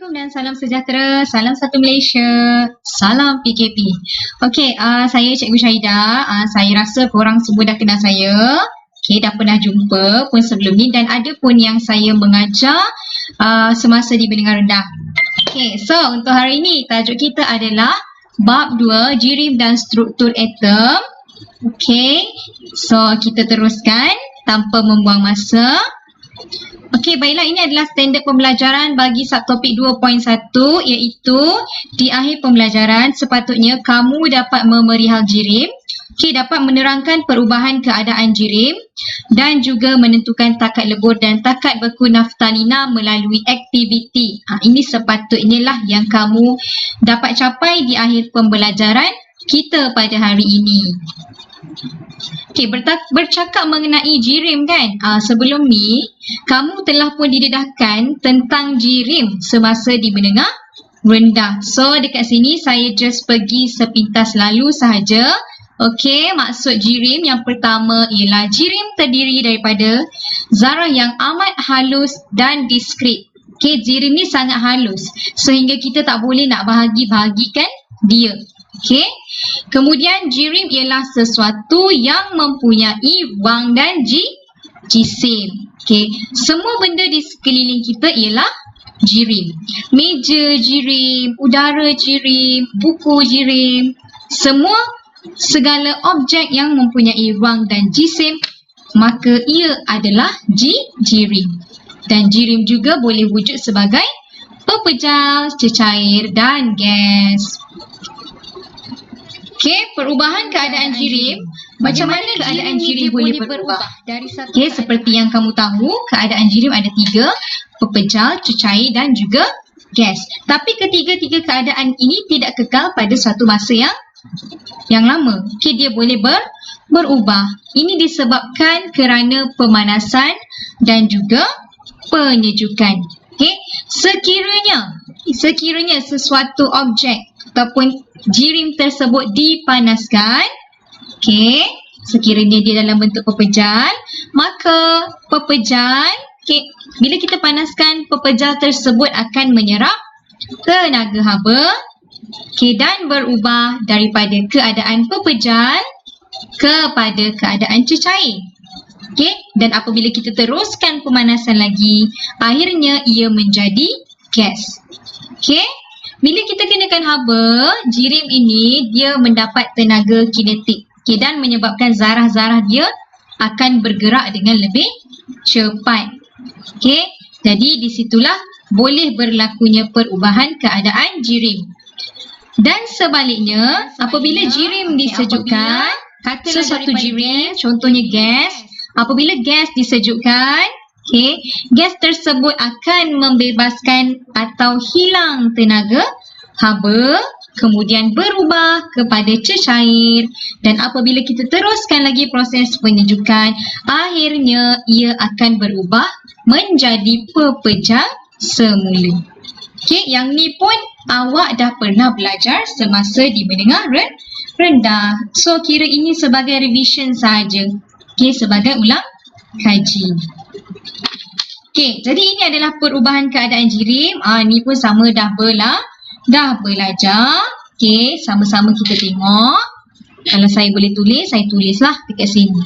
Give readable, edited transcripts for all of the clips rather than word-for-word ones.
Assalamualaikum dan salam sejahtera, salam satu Malaysia, salam PKP. Okey, saya Cikgu Syahidah. Saya rasa korang semua dah kenal saya. Okey, dah pernah jumpa pun sebelum ni dan ada pun yang saya mengajar semasa di Menengah Rendah. Okey, so untuk hari ini tajuk kita adalah Bab 2, Jirim dan Struktur Atom. Okey, so kita teruskan tanpa membuang masa. Okey, baiklah, ini adalah standard pembelajaran bagi subtopik 2.1 iaitu di akhir pembelajaran sepatutnya kamu dapat memerihal jirim, dapat menerangkan perubahan keadaan jirim dan juga menentukan takat lebur dan takat beku naftalina melalui aktiviti. Ini sepatutnya lah yang kamu dapat capai di akhir pembelajaran kita pada hari ini. Okey, bercakap mengenai jirim kan, sebelum ni kamu telah pun didedahkan tentang jirim semasa di menengah rendah. So dekat sini saya just pergi sepintas lalu sahaja. Okey, maksud jirim yang pertama ialah jirim terdiri daripada zarah yang amat halus dan diskret. Okey, jirim ni sangat halus sehingga kita tak boleh nak bahagi-bahagikan dia. Okey. Kemudian jirim ialah sesuatu yang mempunyai wang dan jisim. Okey. Semua benda di sekeliling kita ialah jirim. Meja jirim, udara jirim, buku jirim, segala objek yang mempunyai wang dan jisim, maka ia adalah jirim. Dan jirim juga boleh wujud sebagai pepejal, cecair dan gas. Okey, perubahan keadaan jirim. Macam mana keadaan jirim boleh berubah? Okey, seperti yang kamu tahu, keadaan jirim ada 3, pepejal, cecair dan juga gas. Tapi ketiga-tiga keadaan ini tidak kekal pada satu masa yang lama. Okey, dia boleh berubah. Ini disebabkan kerana pemanasan dan juga penyejukan. Okey, sekiranya sesuatu objek ataupun jirim tersebut dipanaskan, okey, sekiranya dia dalam bentuk pepejal, maka pepejal, okey, bila kita panaskan, pepejal tersebut akan menyerap tenaga haba, okey, dan berubah daripada keadaan pepejal kepada keadaan cecair. Okey, dan apabila kita teruskan pemanasan lagi, akhirnya ia menjadi gas. Okey, bila kita kenakan haba, jirim ini dia mendapat tenaga kinetik, okey, dan menyebabkan zarah-zarah dia akan bergerak dengan lebih cepat. Okey, jadi di situlah boleh berlakunya perubahan keadaan jirim. Dan sebaliknya, apabila jirim disejukkan, sesuatu jirim, contohnya gas, apabila gas disejukkan, okey, gas tersebut akan membebaskan atau hilang tenaga haba, kemudian berubah kepada cecair, dan apabila kita teruskan lagi proses penyejukan, akhirnya ia akan berubah menjadi pepejal semula. Okey, yang ni pun awak dah pernah belajar semasa di menengah rendah. So kira ini sebagai revision sahaja. Okey, sebagai ulang kaji. Okey, jadi ini adalah perubahan keadaan jirim. Ni pun sama dah belajar. Okey, sama-sama kita tengok. Kalau saya boleh tulis, saya tulislah dekat sini.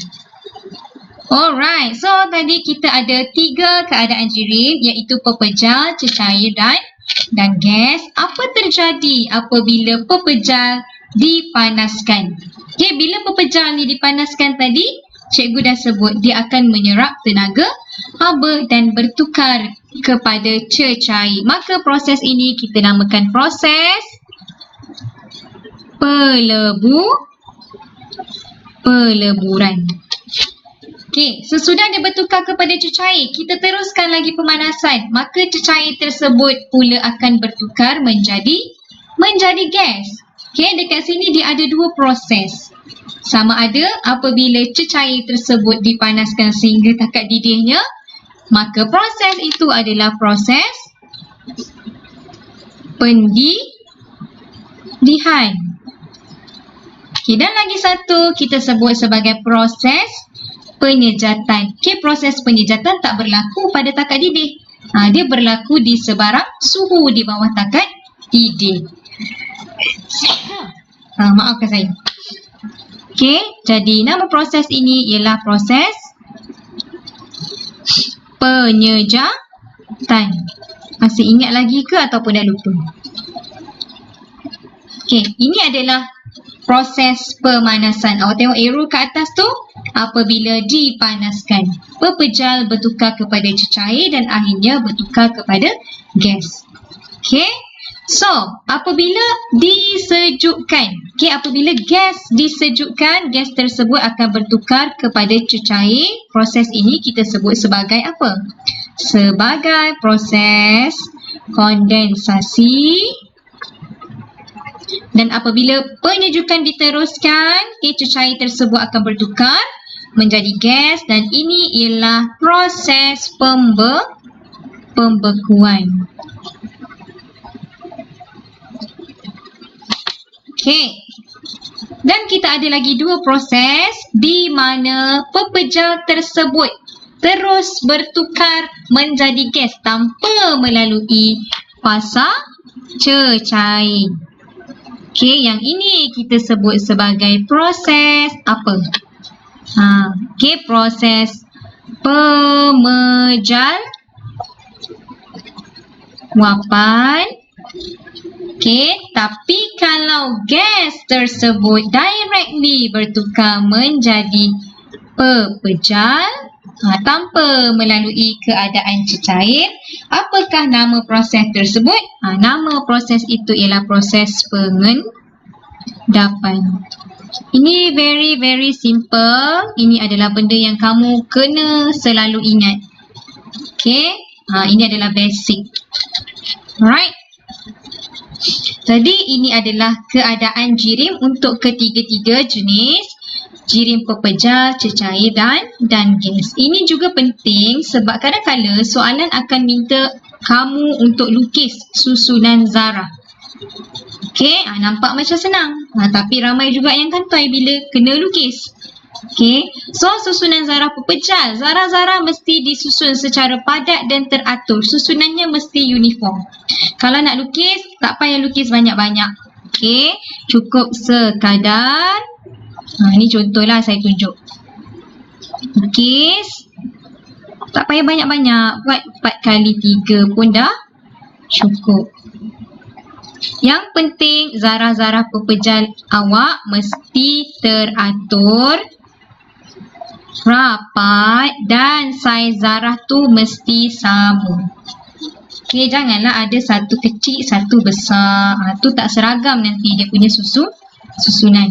Alright, so tadi kita ada 3 keadaan jirim iaitu pepejal, cecair dan gas. Apa terjadi apabila pepejal dipanaskan? Okey, bila pepejal ni dipanaskan tadi, cikgu dah sebut dia akan menyerap tenaga haba dan bertukar kepada cecair. Maka proses ini kita namakan proses peleburan. Okey, sesudah dia bertukar kepada cecair, kita teruskan lagi pemanasan. Maka cecair tersebut pula akan bertukar menjadi gas. Okey, dekat sini dia ada 2 proses. Sama ada apabila cecair tersebut dipanaskan sehingga takat didihnya, maka proses itu adalah proses pendidihan. Okey, dan lagi satu kita sebut sebagai proses penyejatan. Okey, proses penyejatan tak berlaku pada takat didih. Dia berlaku di sebarang suhu di bawah takat ideal. Maafkan saya. Okey, jadi nama proses ini ialah proses penyejatan. Masih ingat lagi ke ataupun dah lupa? Okey, ini adalah proses pemanasan. Awak tengok arrow ke atas tu, apabila dipanaskan, pepejal bertukar kepada cecair dan akhirnya bertukar kepada gas. Okey. So, apabila disejukkan, apabila gas disejukkan, gas tersebut akan bertukar kepada cecair. Proses ini kita sebut sebagai apa? Sebagai proses kondensasi. Dan apabila penyejukan diteruskan, cecair tersebut akan bertukar menjadi gas dan ini ialah proses pembekuan. Okey. Dan kita ada lagi dua proses di mana pepejal tersebut terus bertukar menjadi gas tanpa melalui fasa cecair. Okey, yang ini kita sebut sebagai proses apa? Okey, proses pemejal uapan. Okey, tapi kalau gas tersebut directly bertukar menjadi pepejal tanpa melalui keadaan cecair, apakah nama proses tersebut? Nama proses itu ialah proses pengendapan. Ini very simple. Ini adalah benda yang kamu kena selalu ingat. Okey, ini adalah basic. Alright. Jadi ini adalah keadaan jirim untuk ketiga-tiga jenis jirim pepejal, cecair dan gas. Ini juga penting sebab kadang-kadang soalan akan minta kamu untuk lukis susunan zarah. Okey, nampak macam senang. Tapi ramai juga yang kantoi bila kena lukis. Okey, so susunan zarah pepejal. Zarah-zarah mesti disusun secara padat dan teratur. Susunannya mesti uniform. Kalau nak lukis, tak payah lukis banyak-banyak. Okey, cukup sekadar. Ni contohlah saya tunjuk. Lukis. Tak payah banyak-banyak. Buat 4 kali 3 pun dah cukup. Yang penting zarah-zarah pepejal awak mesti teratur, rapat dan saiz zarah tu mesti sama. Okey, janganlah ada satu kecil, satu besar. Tu tak seragam nanti dia punya susunan.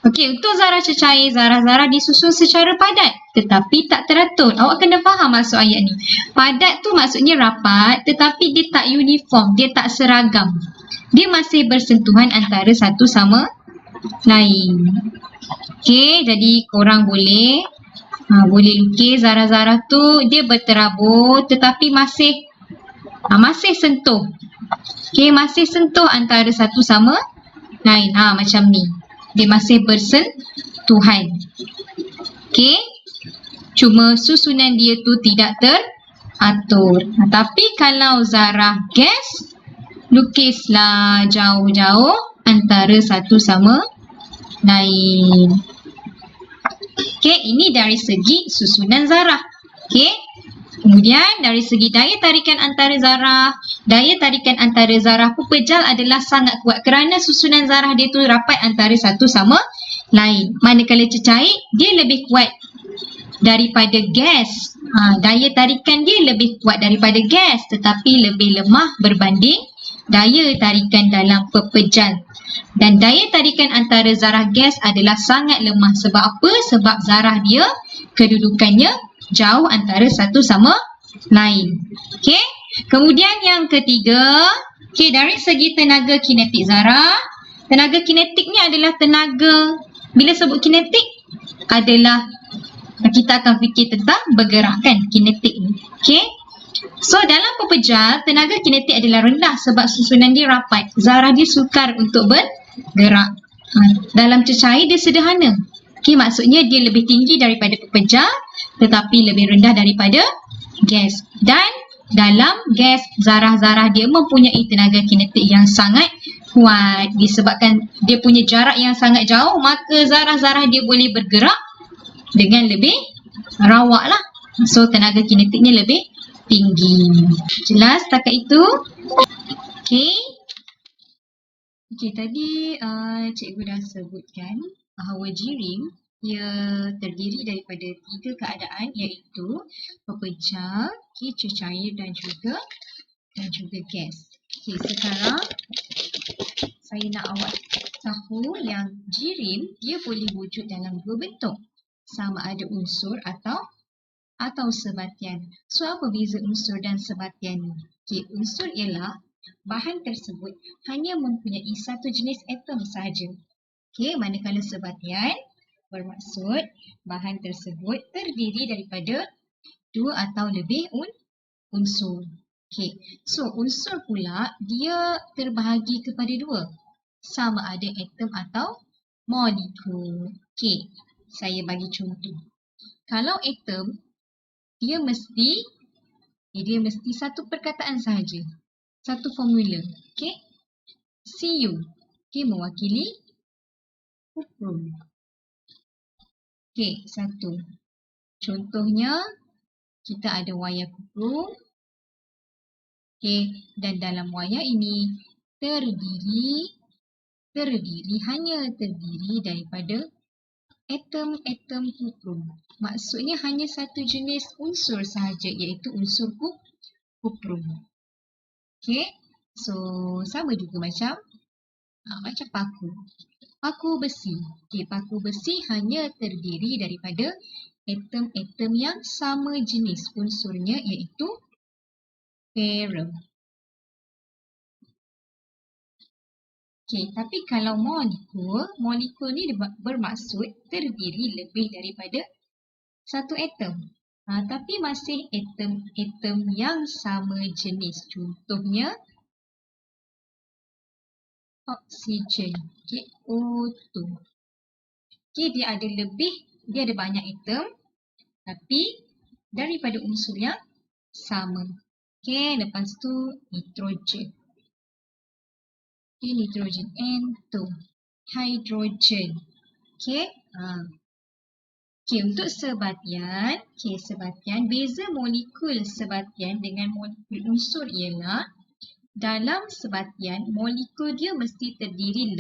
Okey, untuk zarah cecair, zarah-zarah disusun secara padat tetapi tak teratur. Awak kena faham maksud ayat ni. Padat tu maksudnya rapat tetapi dia tak uniform, dia tak seragam. Dia masih bersentuhan antara satu sama lain. Okey, jadi korang boleh lukis zarah-zarah tu dia berterabur tetapi masih sentuh. Okey, masih sentuh antara satu sama lain. Macam ni. Dia masih bersentuhan. Okey. Cuma susunan dia tu tidak teratur. Tapi kalau zarah gas, lukislah jauh-jauh antara satu sama lain. Okey, ini dari segi susunan zarah. Okey. Kemudian dari segi daya tarikan antara zarah, daya tarikan antara zarah pepejal adalah sangat kuat kerana susunan zarah dia tu rapat antara satu sama lain. Manakala cecair, dia lebih kuat daripada gas. Daya tarikan dia lebih kuat daripada gas tetapi lebih lemah berbanding daya tarikan dalam pepejal. Dan daya tarikan antara zarah gas adalah sangat lemah. Sebab apa? Sebab zarah dia kedudukannya jauh antara satu sama lain. Okey. Kemudian yang ketiga, dari segi tenaga kinetik zarah. Tenaga kinetik ni adalah tenaga, bila sebut kinetik adalah kita akan fikir tentang bergerak kan, kinetik ni. Okey. So dalam pepejal, tenaga kinetik adalah rendah sebab susunan dia rapat. Zarah dia sukar untuk bergerak. Dalam cecair dia sederhana. Okey, maksudnya dia lebih tinggi daripada pepejal tetapi lebih rendah daripada gas. Dan dalam gas, zarah-zarah dia mempunyai tenaga kinetik yang sangat kuat. Disebabkan dia punya jarak yang sangat jauh, maka zarah-zarah dia boleh bergerak dengan lebih rawak lah. So tenaga kinetiknya lebih tinggi. Jelas setakat itu? Okey. Okey, tadi cikgu dah sebutkan bahawa jirim ia terdiri daripada 3 keadaan, iaitu pepejal, cecair dan juga gas. Okey, sekarang saya nak awak tahu yang jirim dia boleh wujud dalam 2 bentuk. Sama ada unsur atau sebatian. So apa beza unsur dan sebatian ni? Okey, unsur ialah bahan tersebut hanya mempunyai satu jenis atom sahaja. Okey, manakala sebatian bermaksud bahan tersebut terdiri daripada 2 atau lebih unsur. Okey, so unsur pula dia terbahagi kepada 2. Sama ada atom atau molekul. Okey, saya bagi contoh. Kalau atom dia mesti satu perkataan sahaja. Satu formula. Okey. Cu. Okey, mewakili kuprum. Okey, satu. Contohnya kita ada wayar kuprum. Okey, dan dalam wayar ini hanya terdiri daripada atom kuprum. Maksudnya hanya satu jenis unsur sahaja, iaitu unsur kuprum. Okey. So sama juga macam paku. Paku besi. Okey, paku besi hanya terdiri daripada atom-atom yang sama jenis unsurnya, iaitu ferrum. Okey, tapi kalau molekul ni bermaksud terdiri lebih daripada satu atom. Tapi masih atom-atom yang sama jenis. Contohnya oksigen. Okey, O2. Okey, dia ada banyak atom tapi daripada unsur yang sama. Okey, lepas tu nitrogen. Okey, nitrogen N2. Hidrogen. Okey. Okey, untuk sebatian, beza molekul sebatian dengan molekul unsur ialah dalam sebatian, molekul dia mesti terdiri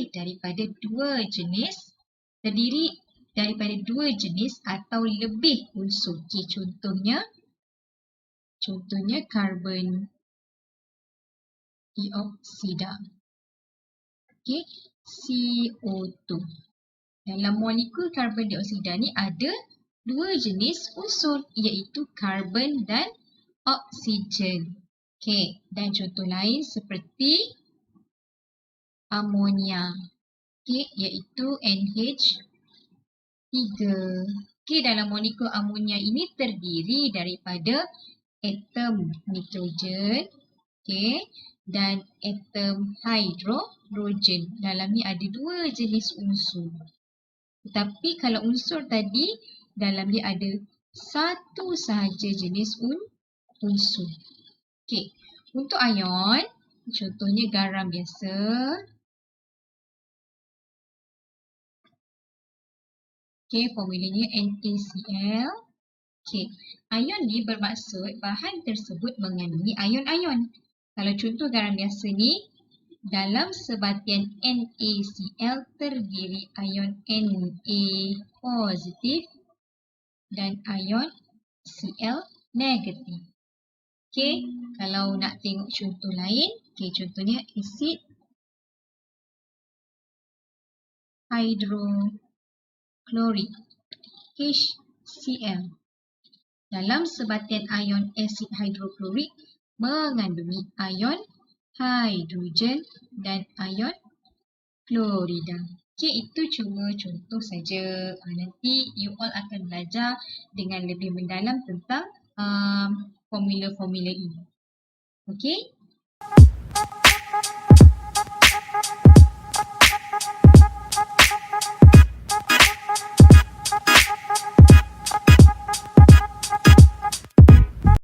daripada dua jenis atau lebih unsur. Okey, contohnya karbon dioksida. Okey, CO2. Dalam molekul karbon dioksida ni ada dua jenis unsur, iaitu karbon dan oksigen. Okey, dan contoh lain seperti amonia, okey, iaitu NH3. Okey, dalam molekul amonia ini terdiri daripada atom nitrogen, okey, dan atom hidrogen. Dalam ni ada dua jenis unsur. Tetapi kalau unsur tadi, dalam dia ada satu sahaja jenis unsur. Okey, untuk ion, contohnya garam biasa. Okey, formulanya NaCl. Okey, ion ni bermaksud bahan tersebut mengandungi ion-ion. Kalau contoh garam biasa ni, dalam sebatian NaCl terdiri ion Na positif dan ion Cl negatif. Okey, kalau nak tengok contoh lain, okey, contohnya asid hidroklorik HCl. Dalam sebatian ion asid hidroklorik mengandungi ion hidrogen dan ion klorida. Okey, itu cuma contoh saja. Nanti you all akan belajar dengan lebih mendalam tentang formula-formula ini. Okey?